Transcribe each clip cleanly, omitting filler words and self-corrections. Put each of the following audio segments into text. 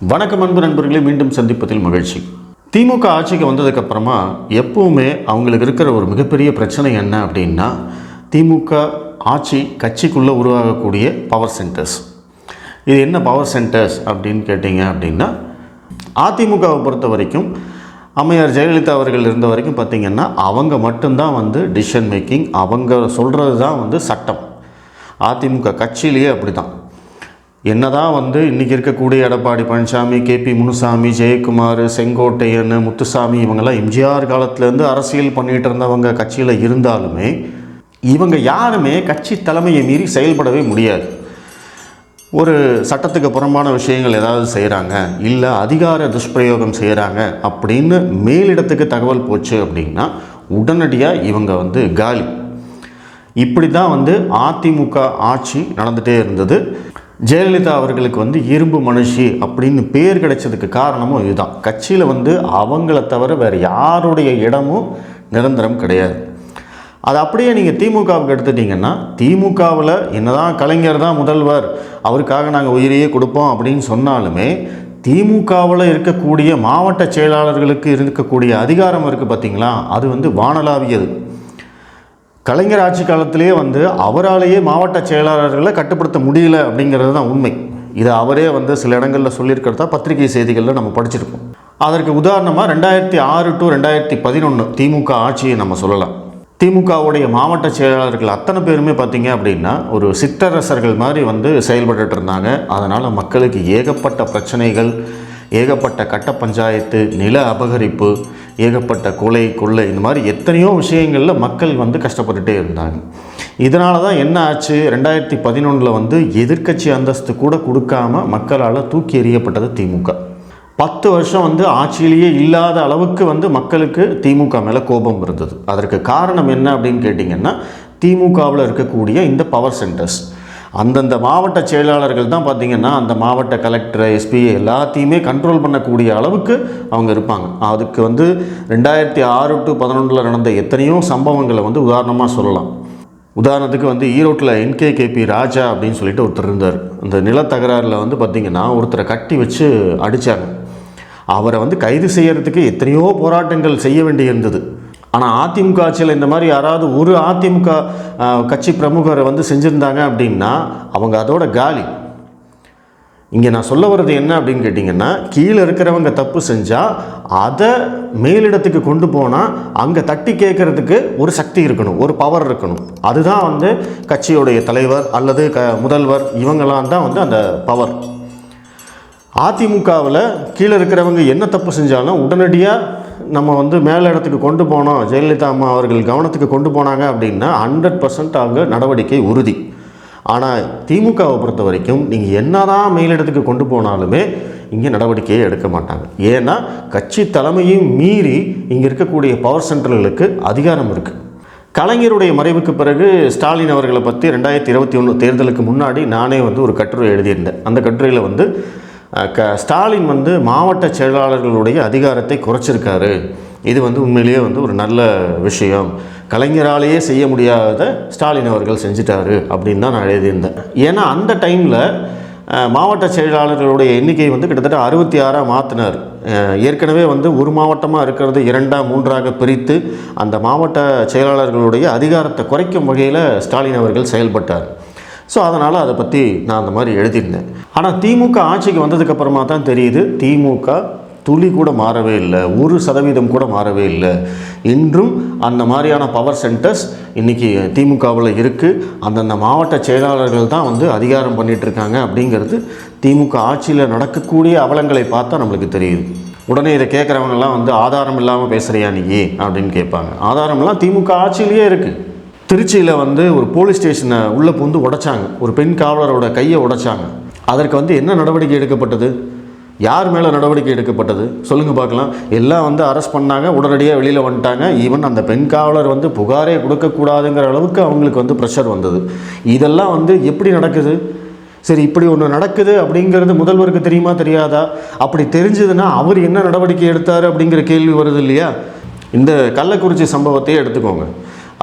வணக்கம் அன்பு நண்பர்களே, மீண்டும் சந்திப்பதில் மகிழ்ச்சி. திமுக ஆட்சிக்கு வந்ததுக்கப்புறமா எப்பவுமே அவங்களுக்கு இருக்கிற ஒரு மிகப்பெரிய பிரச்சனை என்ன அப்படின்னா, திமுக ஆட்சி கட்சிக்குள்ளே உருவாகக்கூடிய பவர் சென்டர்ஸ். இது என்ன பவர் சென்டர்ஸ் அப்படின்னு கேட்டிங்க அப்படின்னா, அதிமுகவை பொறுத்த வரைக்கும் அம்மையார் ஜெயலலிதா அவர்கள் இருந்த வரைக்கும் பார்த்திங்கன்னா அவங்க மட்டும்தான் டிசிஷன் மேக்கிங், அவங்க சொல்கிறது தான் சட்டம். அதிமுக கட்சியிலேயே அப்படி தான். என்னதான் இன்றைக்கி இருக்கக்கூடிய எடப்பாடி பழனிசாமி, கேபி முனுசாமி, ஜெயக்குமார், செங்கோட்டையன், முத்துசாமி இவங்கெல்லாம் எம்ஜிஆர் காலத்துலேருந்து அரசியல் பண்ணிகிட்டு இருந்தவங்க கட்சியில் இருந்தாலுமே இவங்க யாருமே கட்சி தலைமையை மீறி செயல்படவே முடியாது. ஒரு சட்டத்துக்கு புறம்பான விஷயங்கள் ஏதாவது செய்கிறாங்க, இல்லை அதிகார துஷ்பிரயோகம் செய்கிறாங்க அப்படின்னு மேலிடத்துக்கு தகவல் போச்சு அப்படின்னா உடனடியாக இவங்க காலி. இப்படி தான் அதிமுக ஆட்சி நடந்துகிட்டே இருந்தது. ஜெயலலிதா அவர்களுக்கு இரும்பு மனுஷி அப்படின்னு பேர் கிடைச்சதுக்கு காரணமும் இதுதான். கட்சியில் அவங்கள தவிர வேறு யாருடைய இடமும் நிரந்தரம் கிடையாது. அது அப்படியே நீங்கள் திமுகவுக்கு எடுத்துட்டிங்கன்னா, திமுகவில் என்னதான் கலைஞர் தான் முதல்வர், அவருக்காக நாங்கள் உயிரையே கொடுப்போம் அப்படின்னு சொன்னாலுமே திமுகவில் இருக்கக்கூடிய மாவட்ட செயலாளர்களுக்கு இருக்கக்கூடிய அதிகாரம் இருக்குது பார்த்திங்களா, அது வானளாவியது. கலைஞர் ஆட்சி காலத்திலே அவராலேயே மாவட்ட செயலாளர்களை கட்டுப்படுத்த முடியல அப்படிங்கிறது தான் உண்மை. இதை அவரே சில இடங்களில் சொல்லியிருக்கிறதா பத்திரிகை செய்திகளில் நம்ம படிச்சிருக்கோம். அதற்கு உதாரணமாக 2006 to 2011 திமுக ஆட்சியை நம்ம சொல்லலாம். திமுகவுடைய மாவட்ட செயலாளர்கள் அத்தனை பேருமே பார்த்திங்க அப்படின்னா ஒரு சிற்றரசர்கள் மாதிரி செயல்பட்டு இருந்தாங்க. அதனால் மக்களுக்கு ஏகப்பட்ட பிரச்சனைகள், ஏகப்பட்ட கட்ட பஞ்சாயத்து, நில அபகரிப்பு, ஏகப்பட்ட கொலை கொள்ளை, இந்த மாதிரி எத்தனையோ விஷயங்களில் மக்கள் கஷ்டப்பட்டுட்டே இருந்தாங்க. இதனால தான் என்ன ஆச்சு, 2011 எதிர்க்கட்சி அந்தஸ்து கூட கொடுக்காம மக்களால் தூக்கி எறியப்பட்டது திமுக. 10 வருஷம் ஆட்சியிலேயே இல்லாத அளவுக்கு மக்களுக்கு திமுக மேலே கோபம் இருந்தது. அதற்கு காரணம் என்ன அப்படின்னு கேட்டிங்கன்னா, திமுகவில் இருக்கக்கூடிய இந்த பவர் சென்டர்ஸ். அந்தந்த மாவட்ட செயலாளர்கள் தான் பார்த்திங்கன்னா அந்த மாவட்ட கலெக்டர், எஸ்பி எல்லாத்தையுமே கண்ட்ரோல் பண்ணக்கூடிய அளவுக்கு அவங்க இருப்பாங்க. அதுக்கு 2006 to 2011 நடந்த எத்தனையோ சம்பவங்களை உதாரணமாக சொல்லலாம். உதாரணத்துக்கு ஈரோட்டில் NKKP ராஜா அப்படின்னு சொல்லிட்டு ஒருத்தர் இருந்தார். அந்த நிலத்தகராறில் பார்த்திங்கன்னா ஒருத்தரை கட்டி வச்சு அடித்தாங்க. அவரை கைது செய்யறதுக்கு எத்தனையோ போராட்டங்கள் செய்ய வேண்டியிருந்தது. ஆனால் அதிமுக ஆட்சியில் இந்த மாதிரி யாராவது ஒரு அதிமுக கட்சி பிரமுகரை செஞ்சுருந்தாங்க அப்படின்னா அவங்க அதோட காலி. இங்கே நான் சொல்ல வர்றது என்ன அப்படின்னு கேட்டிங்கன்னா, கீழே இருக்கிறவங்க தப்பு செஞ்சால் அதை மேலிடத்துக்கு கொண்டு போனால் அங்கே தட்டி கேட்குறதுக்கு ஒரு சக்தி இருக்கணும், ஒரு பவர் இருக்கணும். அதுதான் கட்சியோடைய தலைவர் அல்லது முதல்வர் இவங்களாம் தான் அந்த பவர். அதிமுகவில் கீழே இருக்கிறவங்க என்ன தப்பு செஞ்சாலும் உடனடியாக நம்ம மேலே இடத்துக்கு கொண்டு போனோம், ஜெயலலிதா அம்மா அவர்கள் கவனத்துக்கு கொண்டு போனாங்க அப்படின்னா 100% அவங்க நடவடிக்கை உறுதி. ஆனால் திமுகவை பொறுத்த வரைக்கும் நீங்கள் என்னதான் மேலிடத்துக்கு கொண்டு போனாலுமே இங்கே நடவடிக்கையே எடுக்க மாட்டாங்க. ஏன்னா கட்சி தலைமையும் மீறி இங்கே இருக்கக்கூடிய பவர் சென்டர்களுக்கு அதிகாரம் இருக்குது. கலைஞருடைய மறைவுக்கு பிறகு ஸ்டாலின் அவர்களை பற்றி 2021 தேர்தலுக்கு முன்னாடி நானே ஒரு கட்டுரை எழுதியிருந்தேன். அந்த கட்டுரையில் ஸ்டாலின் மாவட்ட செயலாளர்களுடைய அதிகாரத்தை குறைச்சிருக்காரு. இது உண்மையிலேயே ஒரு நல்ல விஷயம். கலைஞராலேயே செய்ய முடியாத ஸ்டாலின் அவர்கள் செஞ்சிட்டாரு அப்படின்னு தான் நான் எழுதியிருந்தேன். ஏன்னா அந்த டைமில் மாவட்ட செயலாளர்களுடைய எண்ணிக்கை கிட்டத்தட்ட 66 மாற்றினார். ஏற்கனவே ஒரு மாவட்டமாக இருக்கிறது 2, 3 பிரித்து அந்த மாவட்ட செயலாளர்களுடைய அதிகாரத்தை குறைக்கும் வகையில் ஸ்டாலின் அவர்கள் செயல்பட்டார். ஸோ அதனால் அதை பற்றி நான் அந்த மாதிரி எழுதியிருந்தேன். ஆனால் திமுக ஆட்சிக்கு வந்ததுக்கப்புறமா தான் தெரியுது, திமுக துளி கூட மாறவே இல்லை, 1% கூட மாறவே இல்லை. இன்றும் அந்த மாதிரியான பவர் சென்டர்ஸ் இன்றைக்கி திமுகவில் இருக்குது. அந்தந்த மாவட்ட செயலாளர்கள் தான் அதிகாரம் பண்ணிகிட்ருக்காங்க அப்படிங்கிறது திமுக ஆட்சியில் நடக்கக்கூடிய அவலங்களை பார்த்தா நம்மளுக்கு தெரியுது. உடனே இதை கேட்குறவங்கெல்லாம் ஆதாரம் இல்லாமல் பேசுகிறியா நீ அப்படின்னு கேட்பாங்க. ஆதாரம்லாம் திமுக ஆட்சியிலேயே இருக்குது. திருச்சியில் ஒரு போலீஸ் ஸ்டேஷனை உள்ளே புகுந்து உடைச்சாங்க. ஒரு பெண் காவலரோட கையை உடைச்சாங்க. அதற்கு என்ன நடவடிக்கை எடுக்கப்பட்டது? யார் மேலே நடவடிக்கை எடுக்கப்பட்டது சொல்லுங்கள் பார்க்கலாம். எல்லாம் அரெஸ்ட் பண்ணாங்க, உடனடியாக வெளியில் வந்துட்டாங்க. ஈவன் அந்த பெண் காவலர் புகாரே கொடுக்கக்கூடாதுங்கிற அளவுக்கு அவங்களுக்கு ப்ரெஷர் வந்தது. இதெல்லாம் எப்படி நடக்குது? சரி, இப்படி ஒன்று நடக்குது அப்படிங்கிறது முதல்வருக்கு தெரியுமா தெரியாதா? அப்படி தெரிஞ்சதுன்னா அவர் என்ன நடவடிக்கை எடுத்தார் அப்படிங்கிற கேள்வி வருது இல்லையா? இந்த கள்ளக்குறிச்சி சம்பவத்தையே எடுத்துக்கோங்க.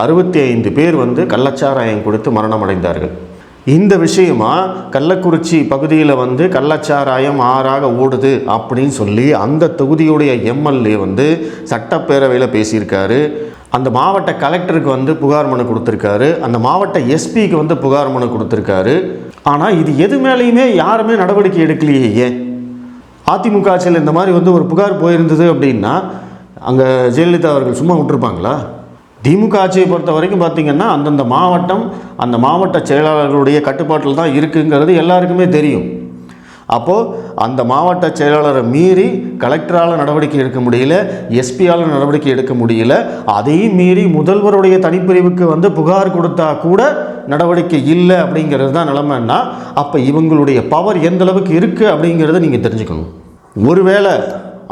65 பேர் கள்ளச்சாராயம் கொடுத்து மரணம் அடைந்தார்கள். இந்த விஷயமா கள்ளக்குறிச்சி பகுதியில் வந்து கள்ளச்சாராயம் ஆறாக ஓடுது அப்படின்னு சொல்லி அந்த தொகுதியுடைய எம்எல்ஏ வந்து சட்டப்பேரவையில் பேசியிருக்காரு. அந்த மாவட்ட கலெக்டருக்கு வந்து புகார் மனு கொடுத்துருக்காரு. அந்த மாவட்ட எஸ்பிக்கு வந்து புகார் மனு கொடுத்துருக்காரு. ஆனால் இது எது மேலேயுமே யாருமே நடவடிக்கை எடுக்கலையே. ஏன்? அதிமுக ஆட்சியில் இந்த மாதிரி வந்து ஒரு புகார் போயிருந்தது அப்படின்னா அங்கே ஜெயலலிதா அவர்கள் சும்மா விட்டுருப்பாங்களா? திமுக ஆட்சியை பொறுத்த வரைக்கும் பார்த்திங்கன்னா அந்தந்த மாவட்டம் அந்த மாவட்ட செயலாளர்களுடைய கட்டுப்பாட்டில் தான் இருக்குங்கிறது எல்லாருக்குமே தெரியும். அப்போது அந்த மாவட்ட செயலாளரை மீறி கலெக்டரால் நடவடிக்கை எடுக்க முடியல, எஸ்பியால் நடவடிக்கை எடுக்க முடியல. அதையும் மீறி முதல்வருடைய தனிப்பிரிவுக்கு வந்து புகார் கொடுத்தா கூட நடவடிக்கை இல்லை அப்படிங்கிறது தான் நிலைமைன்னா, அப்போ இவங்களுடைய பவர் எந்த அளவுக்கு இருக்குது அப்படிங்கிறத நீங்கள் தெரிஞ்சுக்கணும். ஒருவேளை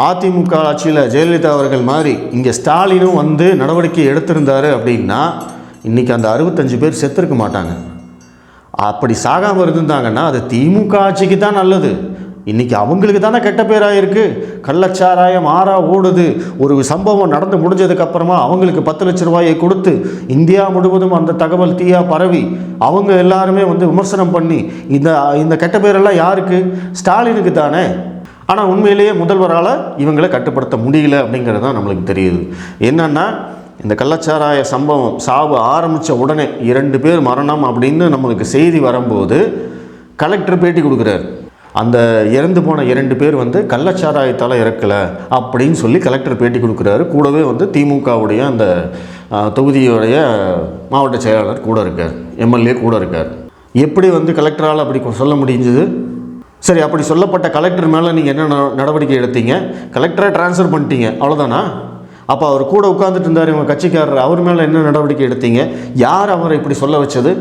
அதிமுக ஆட்சியில் ஜெயலலிதா அவர்கள் மாதிரி இங்கே ஸ்டாலினும் வந்து நடவடிக்கை எடுத்திருந்தார் அப்படின்னா இன்றைக்கி அந்த 65 பேர் செத்துருக்க மாட்டாங்க. அப்படி சாகாமல் இருந்திருந்தாங்கன்னா அது திமுக ஆட்சிக்கு தான் நல்லது. இன்றைக்கி அவங்களுக்கு தானே கெட்ட பேராக இருக்குது. கள்ளச்சாராயம் ஆறா ஓடுது. ஒரு சம்பவம் நடந்து முடிஞ்சதுக்கப்புறமா அவங்களுக்கு 10 லட்ச ரூபாயை கொடுத்து இந்தியா முழுவதும் அந்த தகவல் தீயா பரவி அவங்க எல்லாருமே வந்து விமர்சனம் பண்ணி இந்த கெட்ட பேரெல்லாம் யாருக்கு? ஸ்டாலினுக்கு தானே. ஆனால் உண்மையிலேயே முதல்வரால் இவங்களை கட்டுப்படுத்த முடியல அப்படிங்கிறது தான் நம்மளுக்கு தெரியுது. என்னென்னா இந்த கள்ளச்சாராய சம்பவம் சாவு ஆரம்பித்த உடனே 2 பேர் மரணம் அப்படின்னு நம்மளுக்கு செய்தி வரும்போது கலெக்டர் பேட்டி கொடுக்குறாரு. அந்த இறந்து போன 2 பேர் வந்து கள்ளச்சாராயத்தால் இறக்கலை அப்படின்னு சொல்லி கலெக்டர் பேட்டி கொடுக்குறாரு. கூடவே வந்து திமுகவுடைய அந்த தொகுதியுடைய மாவட்ட செயலாளர் கூட இருக்கார், எம்எல்ஏ கூட இருக்கார். எப்படி வந்து கலெக்டரால் அப்படி சொல்ல முடிஞ்சது? சரி, அப்படி சொல்லப்பட்ட கலெக்டர் மேலே நீங்கள் என்ன நடவடிக்கை எடுத்தீங்க? கலெக்டரை ட்ரான்ஸ்ஃபர் பண்ணிட்டீங்க, அவ்வளோதானா? அப்போ அவர் கூட உட்காந்துட்டு இருந்தார் இவங்க கட்சிக்காரர், அவர் மேலே என்ன நடவடிக்கை எடுத்தீங்க? யார் அவரை இப்படி சொல்ல வச்சது?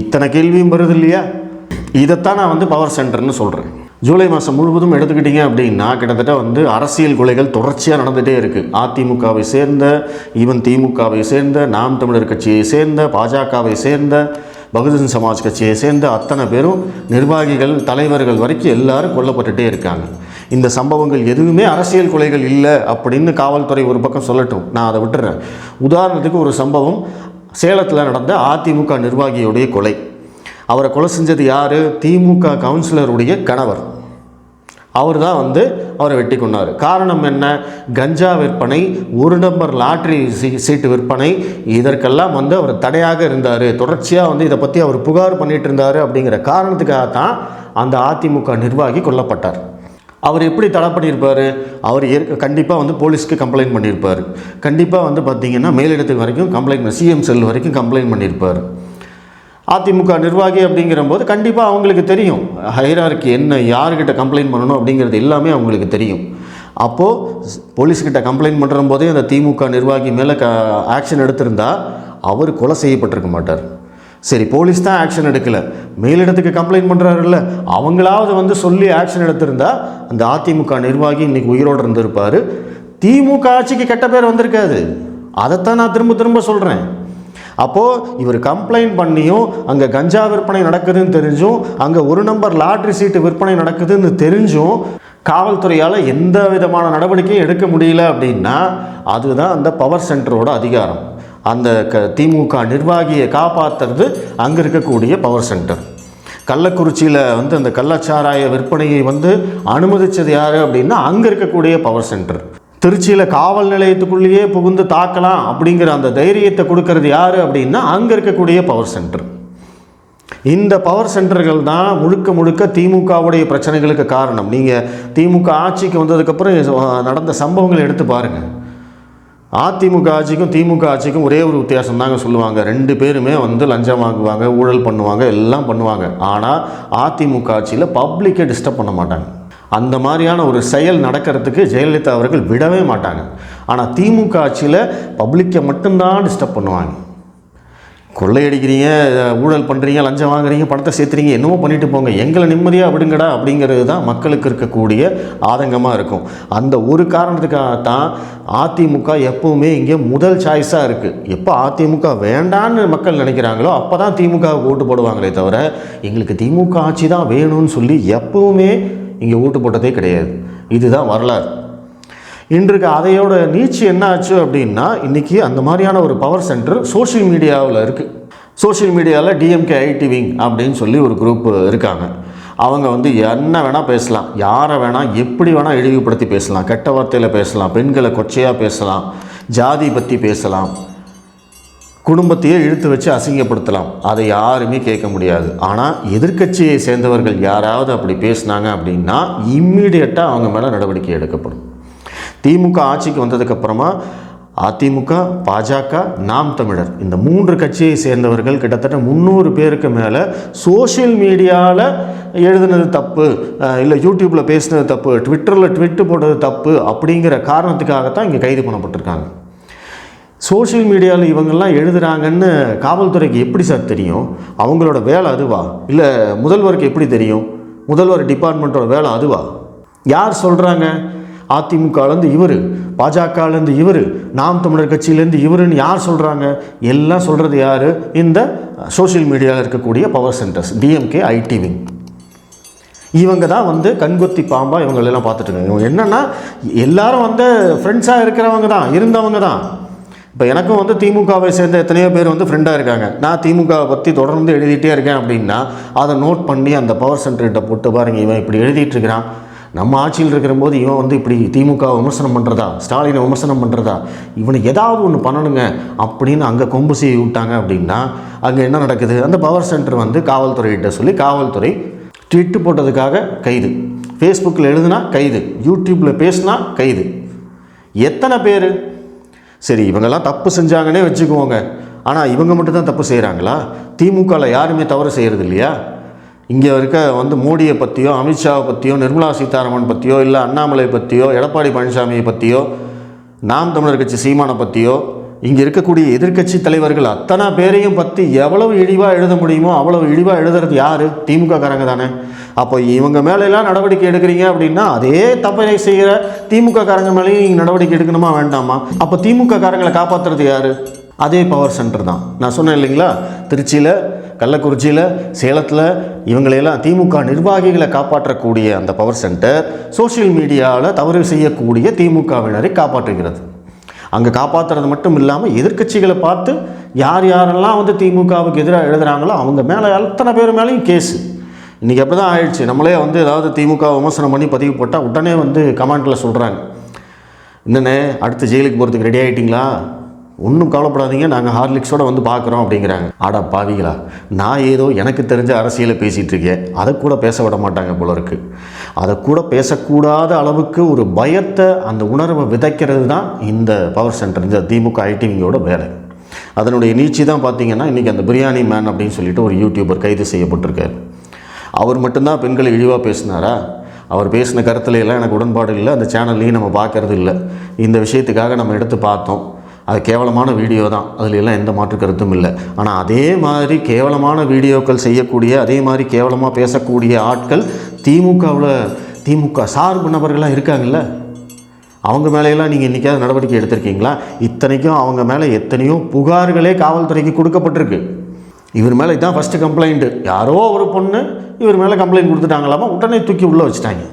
இத்தனை கேள்வியும் வருது இல்லையா? இதைத்தான் நான் வந்து பவர் சென்டர்னு சொல்கிறேன். ஜூலை மாதம் முழுவதும் எடுத்துக்கிட்டிங்க அப்படின்னா கிட்டத்தட்ட வந்து அரசியல் கொலைகள் தொடர்ச்சியாக நடந்துகிட்டே இருக்குது. அதிமுகவை சேர்ந்த, ஈவன் திமுகவை சேர்ந்த, நாம் தமிழர் கட்சியை சேர்ந்த, பாஜகவை சேர்ந்த, பகுஜன் சமாஜ் கட்சியை சேர்ந்த அத்தனை பேரும் நிர்வாகிகள் தலைவர்கள் வரைக்கும் எல்லாரும் கொல்லப்பட்டுட்டே இருக்காங்க. இந்த சம்பவங்கள் எதுவுமே அரசியல் கொலைகள் இல்லை அப்படின்னு காவல்துறை ஒரு பக்கம் சொல்லட்டும், நான் அதை விட்டுறேன். உதாரணத்துக்கு ஒரு சம்பவம் சேலத்தில் நடந்த அதிமுக நிர்வாகியுடைய கொலை. அவரை கொலை செஞ்சது யார்? திமுக கவுன்சிலருடைய கணவர். அவர் தான் வந்து அவரை வெட்டி கொண்டார். காரணம் என்ன? கஞ்சா விற்பனை, 1 நம்பர் லாட்ரி சீட்டு விற்பனை, இதற்கெல்லாம் வந்து அவர் தடையாக இருந்தார். தொடர்ச்சியாக வந்து இதை பற்றி அவர் புகார் பண்ணிகிட்டு இருந்தார். அப்படிங்கிற காரணத்துக்காக தான் அந்த அதிமுக நிர்வாகி கொல்லப்பட்டார். அவர் எப்படி தடை பண்ணியிருப்பார்? அவர் கண்டிப்பாக வந்து போலீஸ்க்கு கம்ப்ளைண்ட் பண்ணியிருப்பார். கண்டிப்பாக வந்து பார்த்திங்கன்னா மேலிடத்துக்கு வரைக்கும் கம்ப்ளைண்ட், சிஎம் செல் வரைக்கும் கம்ப்ளைண்ட் பண்ணியிருப்பார். அதிமுக நிர்வாகி அப்படிங்கிறபோது கண்டிப்பாக அவங்களுக்கு தெரியும் ஹைரார்கி என்ன, யார்கிட்ட கம்ப்ளைண்ட் பண்ணணும் அப்படிங்கிறது எல்லாமே அவங்களுக்கு தெரியும். அப்போது போலீஸ்கிட்ட கம்ப்ளைண்ட் பண்ணுற போதே அந்த திமுக நிர்வாகி மேலே ஆக்ஷன் எடுத்திருந்தால் அவர் கொலை செய்யப்பட்டிருக்க மாட்டார். சரி, போலீஸ் தான் ஆக்ஷன் எடுக்கலை, மேலிடத்துக்கு கம்ப்ளைண்ட் பண்ணுறாருல்ல, அவங்களாவது வந்து சொல்லி ஆக்ஷன் எடுத்திருந்தால் அந்த அதிமுக நிர்வாகி இன்றைக்கி உயிரோடு இருந்திருப்பார். திமுக ஆட்சிக்கு கெட்ட பேர் வந்திருக்காது. அதைத்தான் நான் திரும்ப திரும்ப சொல்கிறேன். அப்போது இவர் கம்ப்ளைண்ட் பண்ணியும் அங்கே கஞ்சா விற்பனை நடக்குதுன்னு தெரிஞ்சும், அங்கே 1 நம்பர் லாட்ரி சீட்டு விற்பனை நடக்குதுன்னு தெரிஞ்சும் காவல்துறையால் எந்த விதமான நடவடிக்கையும் எடுக்க முடியல அப்படின்னா அதுதான் அந்த பவர் சென்டரோட அதிகாரம். அந்த திமுக நிர்வாகியை காப்பாற்றுறது அங்கே இருக்கக்கூடிய பவர் சென்டர். கள்ளக்குறிச்சியில் வந்து அந்த கள்ளச்சாராய விற்பனையை வந்து அனுமதித்தது யார் அப்படின்னா அங்கே இருக்கக்கூடிய பவர் சென்டர். திருச்சியில் காவல் நிலையத்துக்குள்ளேயே புகுந்து தாக்கலாம் அப்படிங்கிற அந்த தைரியத்தை கொடுக்கறது யார் அப்படின்னா அங்கே இருக்கக்கூடிய பவர் சென்டர். இந்த பவர் சென்டர்கள் தான் முழுக்க முழுக்க திமுகவுடைய பிரச்சனைகளுக்கு காரணம். நீங்கள் திமுக ஆட்சிக்கு வந்ததுக்கப்புறம் நடந்த சம்பவங்களை எடுத்து பாருங்கள். அதிமுக ஆட்சிக்கும் திமுக ஆட்சிக்கும் ஒரே ஒரு வித்தியாசம் தாங்க சொல்லுவாங்க. 2 பேருமே வந்து லஞ்சம் வாங்குவாங்க, ஊழல் பண்ணுவாங்க, எல்லாம் பண்ணுவாங்க. ஆனால் அதிமுக ஆட்சியில் பப்ளிக்கை டிஸ்டர்ப் பண்ண மாட்டாங்க. அந்த மாதிரியான ஒரு செயல் நடக்கிறதுக்கு ஜெயலலிதா அவர்கள் விடவே மாட்டாங்க. ஆனால் திமுக ஆட்சியில் பப்ளிக்கை மட்டும்தான் டிஸ்டர்ப் பண்ணுவாங்க. கொள்ளையடிக்கிறீங்க, ஊழல் பண்ணுறீங்க, லஞ்சம் வாங்குறீங்க, பணத்தை சேர்த்துறீங்க, என்னமோ பண்ணிட்டு போங்க, எங்களை நிம்மதியாக விடுங்கடா அப்படிங்கிறது தான் மக்களுக்கு இருக்கக்கூடிய ஆதங்கமாக இருக்கும். அந்த ஒரு காரணத்துக்காகத்தான் அதிமுக எப்போவுமே இங்கே முதல் சாய்ஸாக இருக்குது. எப்போ அதிமுக வேண்டான்னு மக்கள் நினைக்கிறாங்களோ அப்போ தான் திமுகவுக்கு ஓட்டு போடுவாங்களே தவிர எங்களுக்கு திமுக ஆட்சி தான் வேணும்னு சொல்லி எப்போவுமே இங்கே ஓட்டு போட்டதே கிடையாது. இதுதான் வரலாறு. இன்றைக்கு அதையோட நீட்சி என்ன ஆச்சு அப்படின்னா இன்றைக்கி அந்த மாதிரியான ஒரு பவர் சென்டர் சோஷியல் மீடியாவில் இருக்குது. சோஷியல் மீடியாவில் டிஎம்கே ஐடி விங் அப்படின்னு சொல்லி ஒரு குரூப் இருக்காங்க. அவங்க வந்து என்ன வேணால் பேசலாம், யாரை வேணால் எப்படி வேணால் இழிவுபடுத்தி பேசலாம், கெட்ட வார்த்தையில் பேசலாம், பெண்களை கொச்சையாக பேசலாம், ஜாதி பற்றி பேசலாம், குடும்பத்தையே இழுத்து வச்சு அசிங்கப்படுத்தலாம். அதை யாருமே கேட்க முடியாது. ஆனால் எதிர்க்கட்சியை சேர்ந்தவர்கள் யாராவது அப்படி பேசினாங்க அப்படின்னா இம்மீடியட்டாக அவங்க மேலே நடவடிக்கை எடுக்கப்படும். திமுக ஆட்சிக்கு வந்ததுக்கப்புறமா அதிமுக, பாஜக, நாம் தமிழர் இந்த 3 கட்சியை சேர்ந்தவர்கள் கிட்டத்தட்ட 300 பேருக்கு மேலே சோஷியல் மீடியாவில் எழுதுனது தப்பு, இல்லை யூடியூப்பில் பேசினது தப்பு, ட்விட்டரில் ட்விட்டு போட்டது தப்பு அப்படிங்கிற காரணத்துக்காகத்தான் இங்கே கைது பண்ணப்பட்டிருக்காங்க. சோஷியல் மீடியாவில் இவங்கெல்லாம் எழுதுகிறாங்கன்னு காவல்துறைக்கு எப்படி சார் தெரியும்? அவங்களோட வேலை அதுவா? இல்லை முதல்வருக்கு எப்படி தெரியும்? முதல்வர் டிபார்ட்மெண்ட்டோட வேலை அதுவா? யார் சொல்கிறாங்க? அதிமுகலேருந்து இவர், பாஜகலேருந்து இவர், நாம் தமிழர் கட்சியிலேருந்து இவருன்னு யார் சொல்கிறாங்க? எல்லாம் சொல்கிறது யார்? இந்த சோஷியல் மீடியாவில் இருக்கக்கூடிய power centres, DMK IT wing. இவங்க தான் வந்து கண்கொத்தி பாம்பாக இவங்களெல்லாம் பார்த்துட்ருக்காங்க. இவங்க என்னென்னா எல்லாரும் வந்து ஃப்ரெண்ட்ஸாக இருக்கிறவங்க தான், இருந்தவங்க தான். இப்போ எனக்கும் வந்து திமுகவை சேர்ந்த எத்தனையோ பேர் வந்து ஃப்ரெண்டாக இருக்காங்க. நான் திமுகவை பற்றி தொடர்ந்து எழுதிட்டே இருக்கேன் அப்படின்னா அதை நோட் பண்ணி அந்த பவர் சென்டர்கிட்ட போட்டு பாருங்கள், இவன் இப்படி எழுதிட்டு இருக்கிறான், நம்ம ஆட்சியில் இருக்கிறபோது இவன் வந்து இப்படி திமுக விமர்சனம் பண்ணுறதா, ஸ்டாலினை விமர்சனம் பண்ணுறதா, இவனுக்கு ஏதாவது ஒன்று பண்ணணுங்க அப்படின்னு அங்கே கொம்பு செய்ய விட்டாங்க அப்படின்னா அங்கே என்ன நடக்குது? அந்த பவர் சென்டர் வந்து காவல்துறையிட்ட சொல்லி காவல்துறை ட்விட்டு போட்டதுக்காக கைது, ஃபேஸ்புக்கில் எழுதுனா கைது, யூடியூப்பில் பேசினா கைது. எத்தனை பேர்? சரி, இவங்கெல்லாம் தப்பு செஞ்சாங்கன்னே வச்சுக்குவோங்க. ஆனால் இவங்க மட்டும்தான் தப்பு செய்கிறாங்களா? திமுகவில் யாருமே தவறு செய்கிறது இல்லையா? இங்கே இருக்க வந்து மோடியை பற்றியோ, அமித்ஷாவை பற்றியோ, நிர்மலா சீதாராமன் பற்றியோ, இல்லை அண்ணாமலை பற்றியோ, எடப்பாடி பழனிசாமியை பற்றியோ, நாம் தமிழர் கட்சி சீமானை பற்றியோ, இங்கே இருக்கக்கூடிய எதிர்க்கட்சி தலைவர்கள் அத்தனை பேரையும் பற்றி எவ்வளவு இழிவாக எழுத முடியுமோ அவ்வளவு இழிவாக எழுதுறது யார்? திமுக காரங்க தானே. அப்போ இவங்க மேலெல்லாம் நடவடிக்கை எடுக்கிறீங்க அப்படின்னா அதே தப்பனை செய்கிற திமுக காரங்க மேலேயும் நீங்கள் நடவடிக்கை எடுக்கணுமா வேண்டாமா? அப்போ திமுக காரங்களை காப்பாற்றுறது யார்? அதே பவர் சென்டர் தான். நான் சொன்னேன் இல்லைங்களா, திருச்சியில், கள்ளக்குறிச்சியில், சேலத்தில் இவங்களையெல்லாம் திமுக நிர்வாகிகளை காப்பாற்றக்கூடிய அந்த பவர் சென்டர் சோஷியல் மீடியாவில் தவறு செய்யக்கூடிய திமுகவினரை காப்பாற்றுகிறது. அங்கே காப்பாற்றுறது மட்டும் இல்லாமல் எதிர்க்கட்சிகளை பார்த்து யார் யாரெல்லாம் வந்து திமுகவுக்கு எதிராக எழுதுகிறாங்களோ அவங்க மேலே அத்தனை பேர் மேலேயும் கேஸு. இன்றைக்கி அப்படி தான் ஆயிடுச்சு. நம்மளே வந்து ஏதாவது திமுக விமர்சனம் பண்ணி பதிவு போட்டால் உடனே வந்து கமெண்ட்டில் சொல்கிறாங்க, என்னென்ன அடுத்து ஜெயிலுக்கு போகிறதுக்கு ரெடி ஆகிட்டிங்களா, ஒன்றும் கவலைப்படாதீங்க, நாங்கள் ஹார்லிக்ஸோடு வந்து பார்க்குறோம் அப்படிங்கிறாங்க. ஆடா பாவிகளா, நான் ஏதோ எனக்கு தெரிஞ்ச அரசியலை பேசிகிட்டு இருக்கேன், அதை கூட பேச விட மாட்டாங்க போல இருக்குது. அதை கூட பேசக்கூடாத அளவுக்கு ஒரு பயத்தை, அந்த உணர்வை விதைக்கிறது தான் இந்த பவர் சென்டர், இந்த திமுக ஐடிவிங்கோட வேலை. அதனுடைய நீட்சி தான் பார்த்திங்கன்னா இன்றைக்கி அந்த பிரியாணி மேன் அப்படின்னு சொல்லிட்டு ஒரு யூடியூபர் கைது செய்யப்பட்டிருக்கார். அவர் மட்டும்தான் பெண்களை இழிவாக பேசினாரா? அவர் பேசின கருத்துலையெல்லாம் எனக்கு உடன்பாடு இல்லை, அந்த சேனல்லையும் நம்ம பார்க்கறது இல்லை. இந்த விஷயத்துக்காக நம்ம எடுத்து பார்த்தோம், அது கேவலமான வீடியோ தான், அதில் எல்லாம் எந்த மாற்று கருத்தும் இல்லை. ஆனால் அதே மாதிரி கேவலமான வீடியோக்கள் செய்யக்கூடிய, அதே மாதிரி கேவலமாக பேசக்கூடிய ஆட்கள் திமுக சார்பு நபர்களாக இருக்காங்கல்ல, அவங்க மேலேயெல்லாம் நீங்கள் இன்றைக்காவது நடவடிக்கை எடுத்திருக்கீங்களா? இத்தனைக்கும் அவங்க மேலே எத்தனையோ புகார்களே காவல்துறைக்கு கொடுக்கப்பட்டிருக்கு. இவர் மேலே இதுதான் ஃபஸ்ட்டு கம்ப்ளைண்ட்டு. யாரோ ஒரு பொண்ணு இவர் மேலே கம்ப்ளைண்ட் கொடுத்துட்டாங்களாமா, உடனே தூக்கி உள்ளே வச்சுட்டாங்க.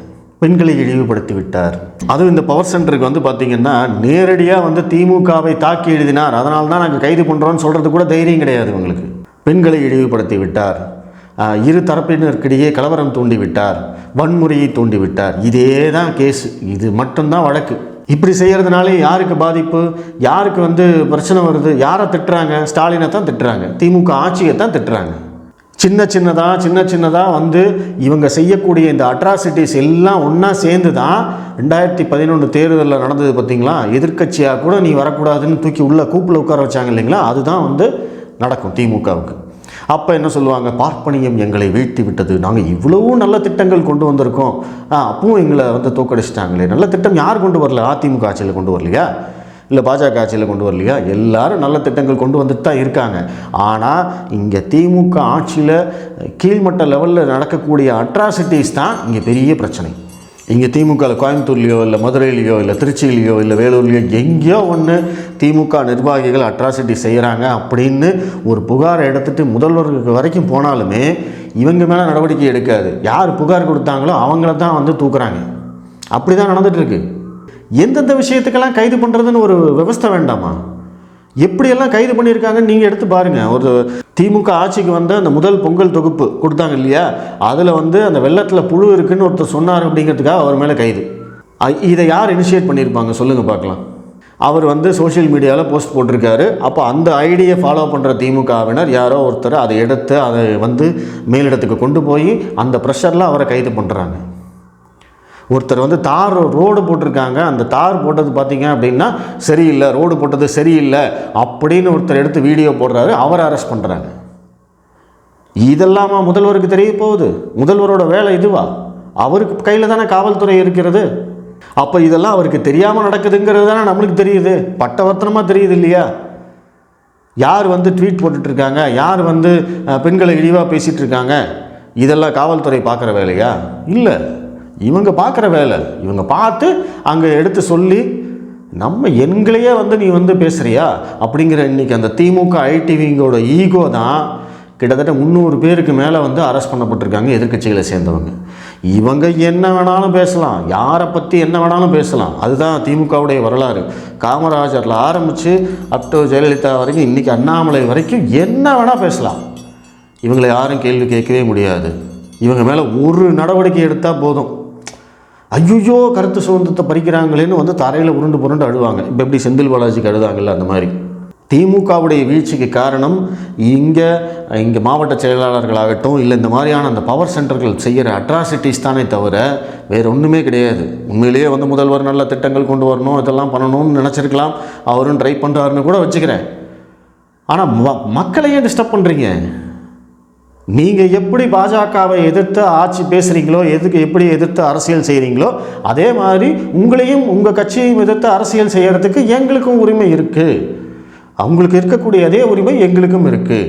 பெண்களை இழிவுபடுத்தி விட்டார். அதுவும் இந்த பவர் சென்டருக்கு வந்து பார்த்திங்கன்னா நேரடியாக வந்து திமுகவை தாக்கி எழுதினார், அதனால தான் நாங்கள் கைது பண்ணுறோன்னு சொல்கிறது கூட தைரியம் கிடையாது இவங்களுக்கு. பெண்களை இழிவுபடுத்தி விட்டார், இரு தரப்பினருக்கிடையே கலவரம் தூண்டிவிட்டார், வன்முறையை தூண்டிவிட்டார். இதே தான் கேஸு, இது மட்டும்தான் வழக்கு. இப்படி செய்கிறதுனாலே யாருக்கு பாதிப்பு, யாருக்கு வந்து பிரச்சனை வருது? யாரை திட்டுறாங்க? ஸ்டாலினை தான் திட்டுறாங்க, திமுக ஆட்சியை தான் திட்டுறாங்க. சின்ன சின்னதாக வந்து இவங்க செய்யக்கூடிய இந்த அட்ராசிட்டிஸ் எல்லாம் ஒன்றா சேர்ந்து தான் 2011 தேர்தலில் நடந்தது பார்த்திங்களா? எதிர்க்கட்சியாக கூட நீ வரக்கூடாதுன்னு தூக்கி உள்ள கூப்பில் உட்கார வச்சாங்க இல்லைங்களா? அதுதான் வந்து நடக்கும் திமுகவுக்கு. அப்போ என்ன சொல்லுவாங்க? பார்ப்பனியம் எங்களை வீழ்த்தி விட்டது, நாங்கள் இவ்வளவும் நல்ல திட்டங்கள் கொண்டு வந்திருக்கோம், அப்பவும் எங்களை வந்து தோக்கடிச்சிட்டாங்களே. நல்ல திட்டம் யார் கொண்டு வரல? அதிமுக ஆட்சியில் கொண்டு வரலையா? இல்லை பாஜக ஆட்சியில் கொண்டு வரலையா? எல்லாரும் நல்ல திட்டங்கள் கொண்டு வந்துட்டு தான் இருக்காங்க. ஆனால் இங்கே திமுக ஆட்சியில் கீழ்மட்ட லெவலில் நடக்கக்கூடிய அட்ராசிட்டிஸ் தான் இங்கே பெரிய பிரச்சனை. இங்கே திமுகவில் கோயம்புத்தூர்லையோ இல்லை மதுரையிலையோ இல்லை திருச்சியிலையோ இல்லை வேலூர்லையோ எங்கேயோ ஒன்று திமுக நிர்வாகிகள் அட்ராசிட்டி செய்கிறாங்க அப்படின்னு ஒரு புகாரை எடுத்துகிட்டு முதல்வருக்கு வரைக்கும் போனாலுமே இவங்க மேலே நடவடிக்கை எடுக்காது. யார் புகார் கொடுத்தாங்களோ அவங்கள தான் வந்து தூக்குறாங்க. அப்படி தான் நடந்துகிட்ருக்கு. எந்தெந்த விஷயத்துக்கெல்லாம் கைது பண்ணுறதுன்னு ஒரு விவஸ்தை வேண்டாமா? எப்படியெல்லாம் கைது பண்ணியிருக்காங்கன்னு நீங்கள் எடுத்து பாருங்கள். ஒரு திமுக ஆட்சிக்கு வந்த அந்த முதல் பொங்கல் தொகுப்பு கொடுத்தாங்க இல்லையா, அதில் வந்து அந்த வெள்ளத்தில் புழு இருக்குன்னு ஒருத்தர் சொன்னார் அப்படிங்கிறதுக்காக அவர் மேலே கைது. இதை யார் இனிஷியேட் பண்ணியிருப்பாங்க சொல்லுங்கள் பார்க்கலாம். அவர் வந்து சோஷியல் மீடியாவில் போஸ்ட் போட்டிருக்காரு. அப்போ அந்த ஐடியை ஃபாலோ பண்ணுற திமுகவினர் யாரோ ஒருத்தர் அதை எடுத்து அதை வந்து மேலிடத்துக்கு கொண்டு போய் அந்த ப்ரெஷரில் அவரை கைது பண்ணுறாங்க. ஒருத்தர் வந்து தார் ரோடு போட்டிருக்காங்க, அந்த தார் போட்டது பார்த்தீங்க அப்படின்னா சரியில்லை, ரோடு போட்டது சரியில்லை அப்படின்னு ஒருத்தர் எடுத்து வீடியோ போடுறாரு, அவரை அரெஸ்ட் பண்ணுறாங்க. இதெல்லாமா முதல்வருக்கு தெரிய போகுது? முதல்வரோட வேலை இதுவா? அவருக்கு கையில் தானே காவல்துறை இருக்கிறது. அப்போ இதெல்லாம் அவருக்கு தெரியாமல் நடக்குதுங்கிறது தானே நம்மளுக்கு தெரியுது, பட்டவர்த்தனமாக தெரியுது இல்லையா? யார் வந்து ட்வீட் போட்டுட்ருக்காங்க, யார் வந்து பெண்களை இழிவாக பேசிகிட்டு இருக்காங்க, இதெல்லாம் காவல்துறை பார்க்குற வேலையா? இல்லை, இவங்க பார்க்குற வேலை. இவங்க பார்த்து அங்கே எடுத்து சொல்லி நம்ம எங்களையே வந்து நீ வந்து பேசுகிறியா அப்படிங்கிற இன்றைக்கி அந்த திமுக ஐடிவிங்கோட ஈகோ தான் கிட்டத்தட்ட 300 பேருக்கு மேலே வந்து அரெஸ்ட் பண்ணப்பட்டிருக்காங்க எதிர்க்கட்சிகளை சேர்ந்தவங்க. இவங்க என்ன வேணாலும் பேசலாம், யாரை பற்றி என்ன வேணாலும் பேசலாம். அதுதான் திமுகவுடைய வரலாறு. காமராஜரில் ஆரம்பித்து அப் டு ஜெயலலிதா வரைக்கும், இன்றைக்கி அண்ணாமலை வரைக்கும் என்ன வேணால் பேசலாம். இவங்களை யாரும் கேள்வி கேட்கவே முடியாது. இவங்க மேலே ஒரு நடவடிக்கை எடுத்தால் போதும், ஐயோ கருத்து சுதந்திரத்தை பறிக்கிறாங்களேன்னு வந்து தரையில் உருண்டு புரண்டு அழுவாங்க. இப்போ எப்படி செந்தில் பாலாஜிக்கு அழுதாங்கல்ல, அந்த மாதிரி. திமுகவுடைய வீழ்ச்சிக்கு காரணம் இங்கே மாவட்ட செயலாளர்களாகட்டும், இல்லை இந்த மாதிரியான அந்த பவர் சென்டர்கள் செய்கிற அட்ராசிட்டிஸ் தானே தவிர வேறு ஒன்றுமே கிடையாது. உண்மையிலேயே வந்து முதல்வர் நல்ல திட்டங்கள் கொண்டு வரணும், இதெல்லாம் பண்ணணும்னு நினச்சிருக்கலாம், அவரும் ட்ரை பண்ணுறாருன்னு கூட வச்சுக்கிறேன். ஆனால் மக்களையே டிஸ்டர்ப் பண்ணுறீங்க. நீங்கள் எப்படி பாஜகவை எதிர்த்து ஆட்சி பேசுகிறீங்களோ, எப்படி எதிர்த்து அரசியல் செய்கிறீங்களோ, அதே மாதிரி உங்களையும் உங்கள் கட்சியையும் எதிர்த்து அரசியல் செய்கிறதுக்கு எங்களுக்கும் உரிமை இருக்குது. அவங்களுக்கு இருக்கக்கூடிய அதே உரிமை எங்களுக்கும் இருக்குது.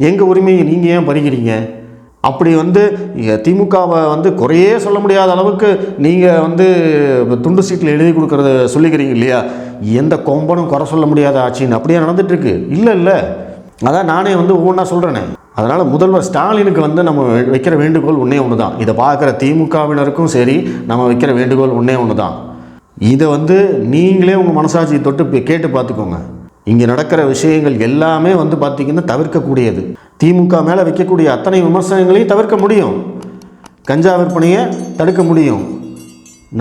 எங்கள் உரிமையை நீங்கள் ஏன் பறிக்கிறீங்க? அப்படி வந்து திமுகவை வந்து குறையே சொல்ல முடியாத அளவுக்கு நீங்கள் வந்து துண்டு சீட்டில் எழுதி கொடுக்குறத சொல்லிக்கிறீங்க இல்லையா, எந்த கொம்பனும் குறை சொல்ல முடியாத ஆட்சின்னு அப்படியே நடந்துகிட்ருக்கு. இல்லை, அதான் நானே வந்து ஒவ்வொன்றா சொல்கிறேனே. அதனால் முதல்வர் ஸ்டாலினுக்கு வந்து நம்ம வைக்கிற வேண்டுகோள் ஒன்றே ஒன்று தான். இதை பார்க்குற திமுகவினருக்கும் சரி, நம்ம வைக்கிற வேண்டுகோள் ஒன்றே ஒன்று தான். இதை வந்து நீங்களே உங்கள் மனசாட்சியை தொட்டு கேட்டு பார்த்துக்கோங்க. இங்கே நடக்கிற விஷயங்கள் எல்லாமே வந்து பார்த்திங்கன்னா தவிர்க்கக்கூடியது. திமுக மேலே வைக்கக்கூடிய அத்தனை விமர்சனங்களையும் தவிர்க்க முடியும். கஞ்சா விற்பனையை தடுக்க முடியும்.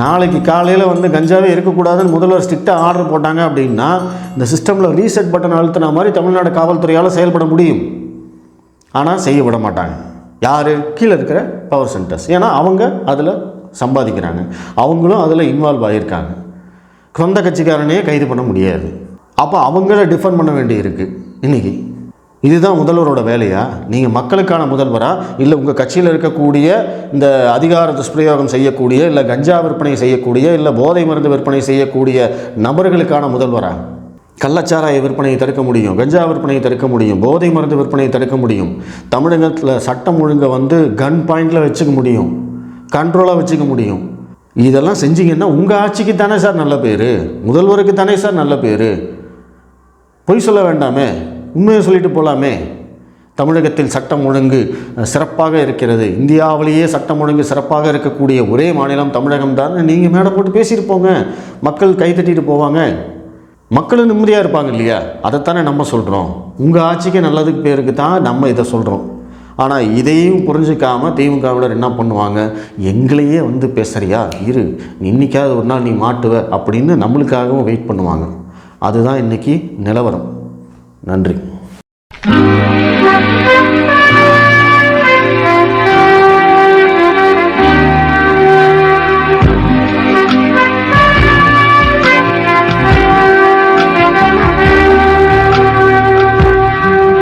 நாளைக்கு காலையில் வந்து கஞ்சாவே இருக்கக்கூடாதுன்னு முதல்வர் ஸ்ட்ரிக்டாக ஆர்டர் போட்டாங்க அப்படின்னா இந்த சிஸ்டமில் ரீசெட் பட்டன் அழுத்தின மாதிரி தமிழ்நாடு காவல்துறையால் செயல்பட முடியும். ஆனால் செய்ய விட மாட்டாங்க. யார்? கீழே இருக்கிற பவர் சென்டர்ஸ். ஏன்னா அவங்க அதில் சம்பாதிக்கிறாங்க, அவங்களும் அதில் இன்வால்வ் ஆகியிருக்காங்க. சொந்த கட்சிக்காரனையே கைது பண்ண முடியாது. அப்போ அவங்கள டிஃபெண்ட் பண்ண வேண்டியிருக்கு. இன்றைக்கி இதுதான் முதல்வரோட வேலையா? நீங்கள் மக்களுக்கான முதல்வரா, இல்லை உங்கள் கட்சியில் இருக்கக்கூடிய இந்த அதிகார துஷ்பிரயோகம் செய்யக்கூடிய, இல்லை கஞ்சா விற்பனை செய்யக்கூடிய, இல்லை போதை மருந்து விற்பனை செய்யக்கூடிய நபர்களுக்கான முதல்வரா? கள்ளச்சாராய விற்பனையை தடுக்க முடியும், கஞ்சா விற்பனையை தடுக்க முடியும், போதை மருந்து விற்பனையை தடுக்க முடியும். தமிழகத்தில் சட்டம் ஒழுங்கை வந்து கன் பாயிண்டில் வச்சுக்க முடியும், கண்ட்ரோலாக வச்சுக்க முடியும். இதெல்லாம் செஞ்சீங்கன்னா உங்கள் ஆட்சிக்கு தானே சார் நல்ல பேர், முதல்வருக்கு தானே சார் நல்ல பேர். பொய் சொல்ல வேண்டாமே, உண்மையை சொல்லிட்டு போகலாமே. தமிழகத்தில் சட்டம் ஒழுங்கு சிறப்பாக இருக்கிறது, இந்தியாவிலேயே சட்டம் ஒழுங்கு சிறப்பாக இருக்கக்கூடிய ஒரே மாநிலம் தமிழகம் தான். நீங்கள் மேடை போட்டு பேசிட்டு போங்க, மக்கள் கைத்தட்டிட்டு போவாங்க, மக்களும் நிம்மதியாக இருப்பாங்க இல்லையா? அதைத்தானே நம்ம சொல்கிறோம். உங்கள் ஆட்சிக்கு நல்லதுக்கு பேருக்கு தான் நம்ம இதை சொல்கிறோம். ஆனால் இதையும் புரிஞ்சிக்காமல் திமுகவினர் என்ன பண்ணுவாங்க, எங்களையே வந்து பேசுகிறியா இரு, இன்னைக்காவது ஒரு நாள் நீ மாட்டுவ அப்படின்னு நம்மளுக்காகவும் வெயிட் பண்ணுவாங்க. அதுதான் இன்றைக்கி நிலவரம். நன்றி.